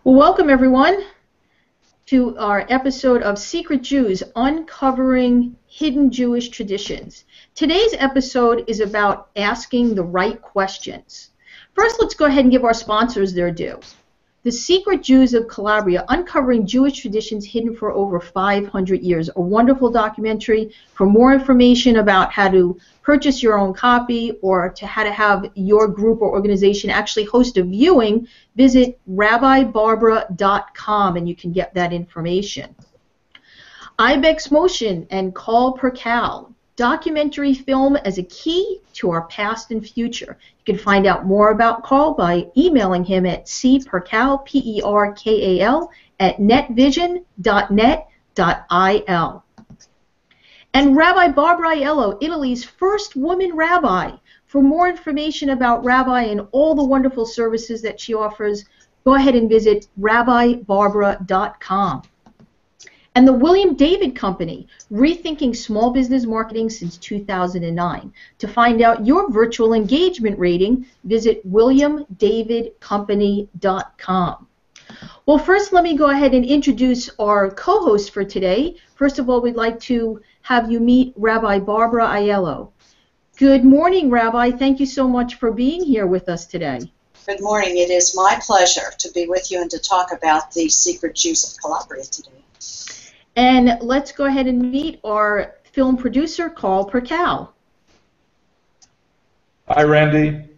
Well, welcome everyone to our episode of Secret Jews, Uncovering Hidden Jewish Traditions. Today's episode is about asking the right questions. First, let's go ahead and give our sponsors their due. The Secret Jews of Calabria, Uncovering Jewish Traditions Hidden for Over 500 Years, a wonderful documentary. For more information about how to purchase your own copy or to how to have your group or organization actually host a viewing, visit RabbiBarbara.com and you can get that information. Ibex Motion and Call Per Cal, documentary film as a key to our past and future. You can find out more about Carl by emailing him at cpercal, P-E-R-K-A-L, at netvision.net.il. And Rabbi Barbara Aiello, Italy's first woman rabbi. For more information about Rabbi and all the wonderful services that she offers, go ahead and visit RabbiBarbara.com. And the William David Company, rethinking small business marketing since 2009. To find out your virtual engagement rating, visit WilliamDavidCompany.com. Well, first let me go ahead and introduce our co-host for today. First of all, we'd like to have you meet Rabbi Barbara Aiello. Good morning, Rabbi. Thank you so much for being here with us today. Good morning. It is my pleasure to be with you and to talk about the Secret Jews of Calabria today. And let's go ahead and meet our film producer, Carl Per Cal. Hi, Randy.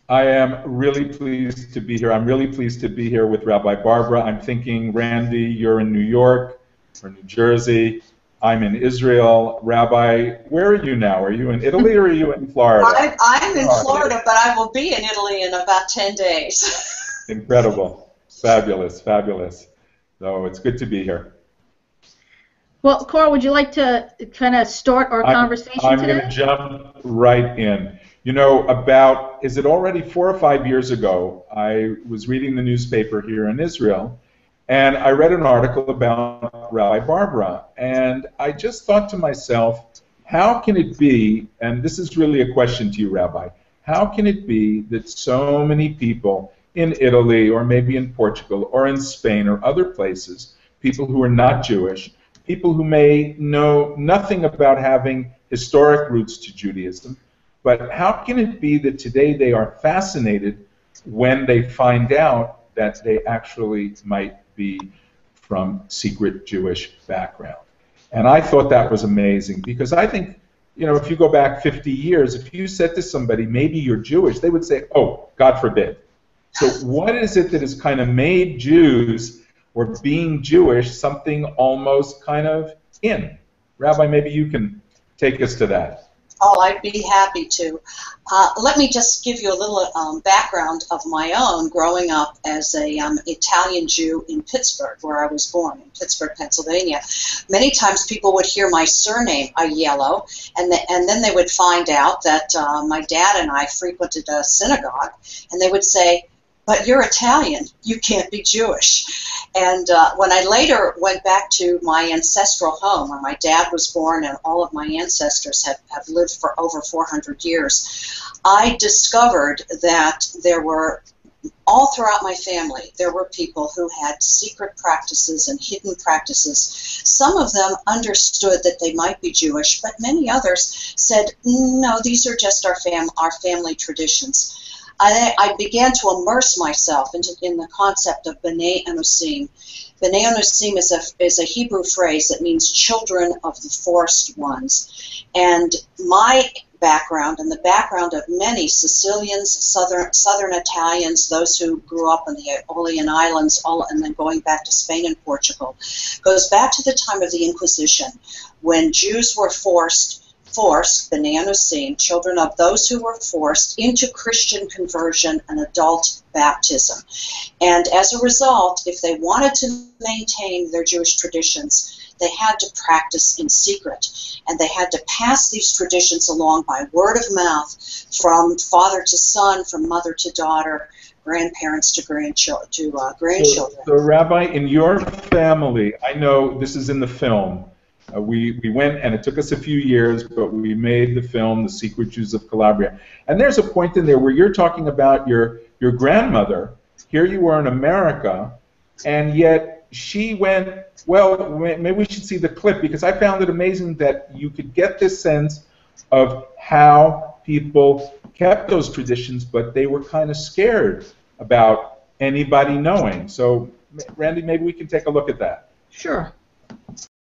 I am really pleased to be here. I'm really pleased to be here with Rabbi Barbara. I'm thinking, Randy, you're in New York or New Jersey. I'm in Israel. Rabbi, where are you now? Are you in Italy or are you in Florida? I'm in Florida, but I will be in Italy in about 10 days. Incredible. Fabulous, fabulous. So it's good to be here. Well, Carl, would you like to kind of start our conversation today? I'm going to jump right in. You know, is it already 4 or 5 years ago, I was reading the newspaper here in Israel, and I read an article about Rabbi Barbara, and I just thought to myself, how can it be, and this is really a question to you, Rabbi, how can it be that so many people in Italy or maybe in Portugal or in Spain or other places, people who are not Jewish, people who may know nothing about having historic roots to Judaism, but how can it be that today they are fascinated when they find out that they actually might be from secret Jewish background? And I thought that was amazing because I think, you know, if you go back 50 years, if you said to somebody, maybe you're Jewish, they would say, oh, God forbid. So what is it that has kind of made Jews or being Jewish something almost kind of in? Rabbi, maybe you can take us to that. Oh, I'd be happy to. Let me just give you a little background of my own growing up as an Italian Jew in Pittsburgh, where I was born, in Pittsburgh, Pennsylvania. Many times people would hear my surname, Aiello, and then they would find out that my dad and I frequented a synagogue, and they would say, but you're Italian, you can't be Jewish. And when I later went back to my ancestral home, where my dad was born and all of my ancestors have lived for over 400 years, I discovered that there were, all throughout my family, there were people who had secret practices and hidden practices. Some of them understood that they might be Jewish, but many others said, no, these are just our family traditions. I began to immerse myself in the concept of B'nai Anusim. B'nai Anusim is a Hebrew phrase that means children of the forced ones. And my background and the background of many Sicilians, Southern Italians, those who grew up in the Aeolian Islands, and then going back to Spain and Portugal, goes back to the time of the Inquisition, when Jews were forced, B'nai Anusim, children of those who were forced into Christian conversion and adult baptism. And as a result, if they wanted to maintain their Jewish traditions, they had to practice in secret. And they had to pass these traditions along by word of mouth from father to son, from mother to daughter, grandparents to grandchildren. So, Rabbi, in your family, I know this is in the film, we went, and it took us a few years, but we made the film, The Secret Jews of Calabria. And there's a point in there where you're talking about your grandmother here you were in America, and yet she went, well, maybe we should see the clip, because I found it amazing that you could get this sense of how people kept those traditions, but they were kind of scared about anybody knowing. So, Randy, maybe we can take a look at that. Sure.